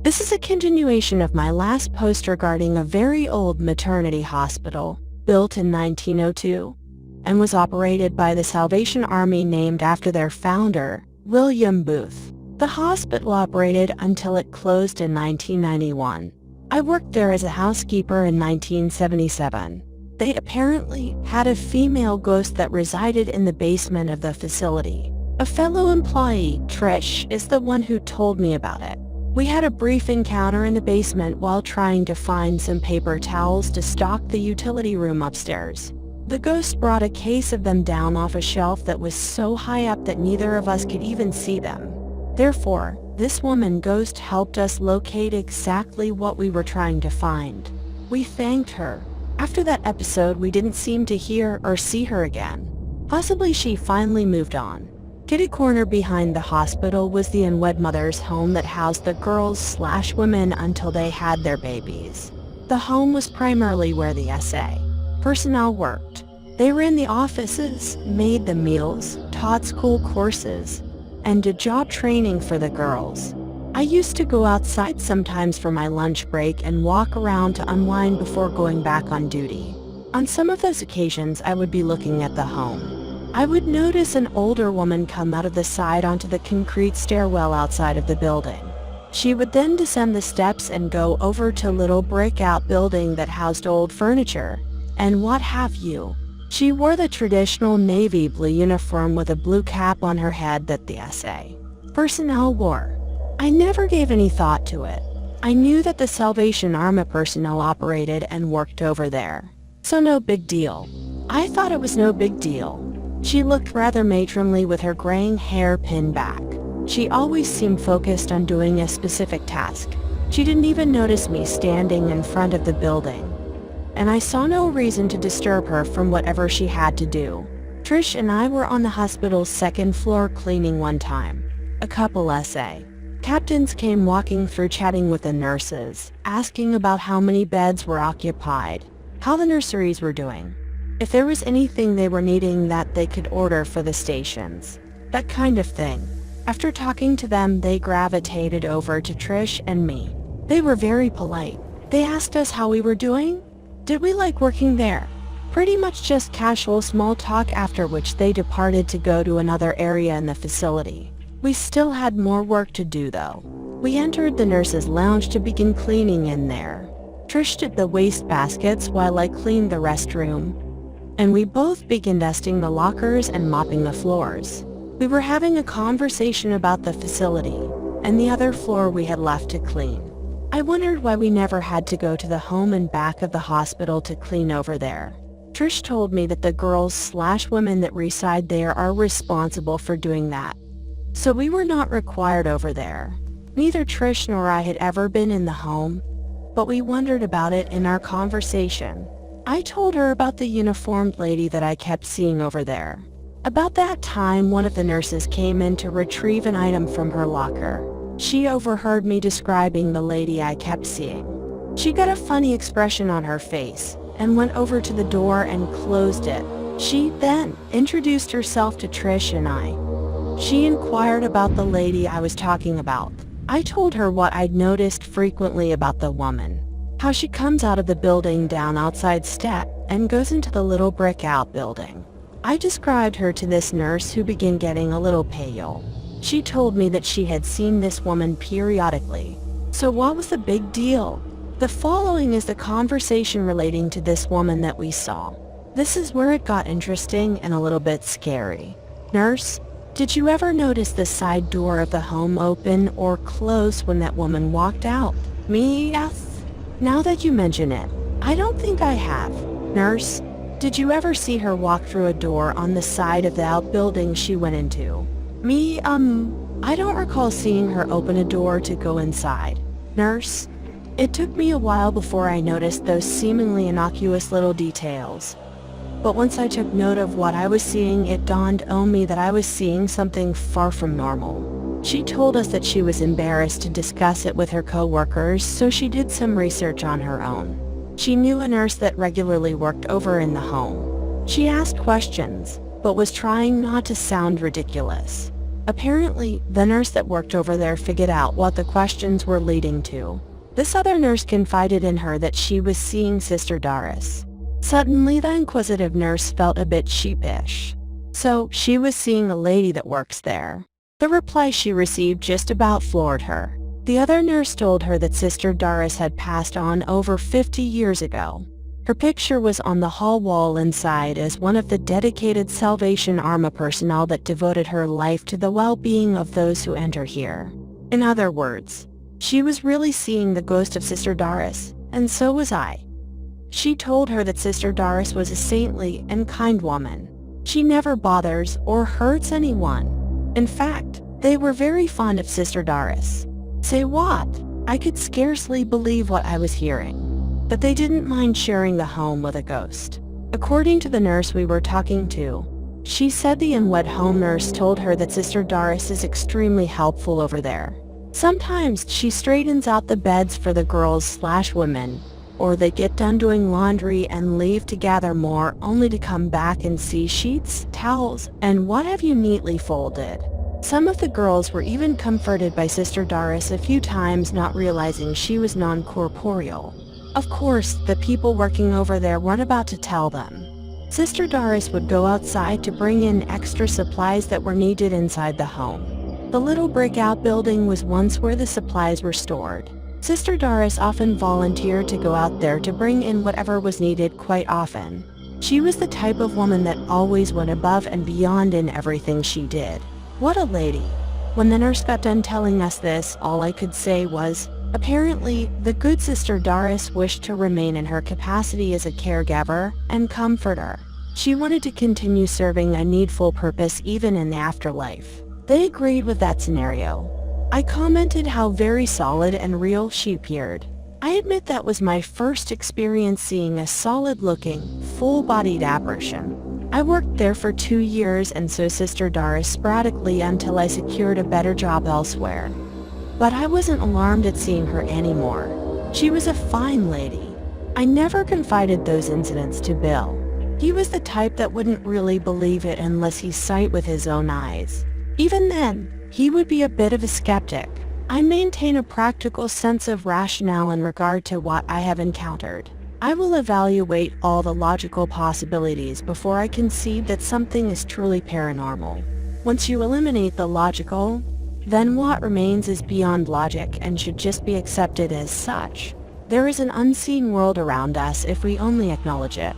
This is a continuation of my last post regarding a very old maternity hospital, built in 1902, and was operated by the Salvation Army named after their founder, William Booth. The hospital operated until it closed in 1991. I worked there as a housekeeper in 1977. They apparently had a female ghost that resided in the basement of the facility. A fellow employee, Trish, is the one who told me about it. We had a brief encounter in the basement while trying to find some paper towels to stock the utility room upstairs. The ghost brought a case of them down off a shelf that was so high up that neither of us could even see them. Therefore, this woman ghost helped us locate exactly what we were trying to find. We thanked her. After that episode, we didn't seem to hear or see her again. Possibly she finally moved on. Kitty corner behind the hospital was the unwed mother's home that housed the girls/women until they had their babies. The home was primarily where the SA personnel worked. They ran the offices, made the meals, taught school courses, and did job training for the girls. I used to go outside sometimes for my lunch break and walk around to unwind before going back on duty. On some of those occasions, I would be looking at the home. I would notice an older woman come out of the side onto the concrete stairwell outside of the building. She would then descend the steps and go over to a little brick-out building that housed old furniture, and what have you. She wore the traditional navy blue uniform with a blue cap on her head that the SA personnel wore. I never gave any thought to it. I knew that the Salvation Army personnel operated and worked over there, so no big deal. I thought it was no big deal. She looked rather matronly with her graying hair pinned back. She always seemed focused on doing a specific task. She didn't even notice me standing in front of the building, and I saw no reason to disturb her from whatever she had to do. Trish and I were on the hospital's second floor cleaning one time. A couple SA captains came walking through chatting with the nurses, asking about how many beds were occupied, how the nurseries were doing, if there was anything they were needing that they could order for the stations, that kind of thing. After talking to them, they gravitated over to Trish and me. They were very polite. They asked us how we were doing. Did we like working there? Pretty much just casual small talk, after which they departed to go to another area in the facility. We still had more work to do though. We entered the nurses' lounge to begin cleaning in there. Trish did the waste baskets while I cleaned the restroom, and we both began dusting the lockers and mopping the floors. We were having a conversation about the facility and the other floor we had left to clean. I wondered why we never had to go to the home and back of the hospital to clean over there. Trish told me that the girls/women that reside there are responsible for doing that, so we were not required over there. Neither Trish nor I had ever been in the home, but we wondered about it in our conversation. I told her about the uniformed lady that I kept seeing over there. About that time, one of the nurses came in to retrieve an item from her locker. She overheard me describing the lady I kept seeing. She got a funny expression on her face and went over to the door and closed it. She then introduced herself to Trish and I. She inquired about the lady I was talking about. I told her what I'd noticed frequently about the woman, how she comes out of the building down outside step and goes into the little brick-out building. I described her to this nurse, who began getting a little pale. She told me that she had seen this woman periodically. So what was the big deal? The following is the conversation relating to this woman that we saw. This is where it got interesting and a little bit scary. Nurse, did you ever notice the side door of the home open or close when that woman walked out? Me, yes. Now that you mention it, I don't think I have. Nurse, did you ever see her walk through a door on the side of the outbuilding she went into? Me, I don't recall seeing her open a door to go inside. Nurse, it took me a while before I noticed those seemingly innocuous little details. But once I took note of what I was seeing, it dawned on me that I was seeing something far from normal. She told us that she was embarrassed to discuss it with her co-workers, so she did some research on her own. She knew a nurse that regularly worked over in the home. She asked questions, but was trying not to sound ridiculous. Apparently, the nurse that worked over there figured out what the questions were leading to. This other nurse confided in her that she was seeing Sister Doris. Suddenly, the inquisitive nurse felt a bit sheepish. So, she was seeing a lady that works there. The reply she received just about floored her. The other nurse told her that Sister Doris had passed on over 50 years ago. Her picture was on the hall wall inside as one of the dedicated Salvation Army personnel that devoted her life to the well-being of those who enter here. In other words, she was really seeing the ghost of Sister Doris, and so was I. She told her that Sister Doris was a saintly and kind woman. She never bothers or hurts anyone. In fact, they were very fond of Sister Doris. Say what? I could scarcely believe what I was hearing. But they didn't mind sharing the home with a ghost. According to the nurse we were talking to, she said the unwed home nurse told her that Sister Doris is extremely helpful over there. Sometimes she straightens out the beds for the girls/women, or they get done doing laundry and leave to gather more only to come back and see sheets, towels, and what have you neatly folded. Some of the girls were even comforted by Sister Doris a few times, not realizing she was non-corporeal. Of course, the people working over there weren't about to tell them. Sister Doris would go outside to bring in extra supplies that were needed inside the home. The little brick outbuilding was once where the supplies were stored. Sister Doris often volunteered to go out there to bring in whatever was needed quite often. She was the type of woman that always went above and beyond in everything she did. What a lady. When the nurse got done telling us this, all I could say was, apparently, the good Sister Doris wished to remain in her capacity as a caregiver and comforter. She wanted to continue serving a needful purpose even in the afterlife. They agreed with that scenario. I commented how very solid and real she appeared. I admit that was my first experience seeing a solid-looking, full-bodied apparition. I worked there for 2 years and saw Sister Doris sporadically until I secured a better job elsewhere. But I wasn't alarmed at seeing her anymore. She was a fine lady. I never confided those incidents to Bill. He was the type that wouldn't really believe it unless he saw it with his own eyes. Even then, he would be a bit of a skeptic. I maintain a practical sense of rationale in regard to what I have encountered. I will evaluate all the logical possibilities before I concede that something is truly paranormal. Once you eliminate the logical, then what remains is beyond logic and should just be accepted as such. There is an unseen world around us if we only acknowledge it.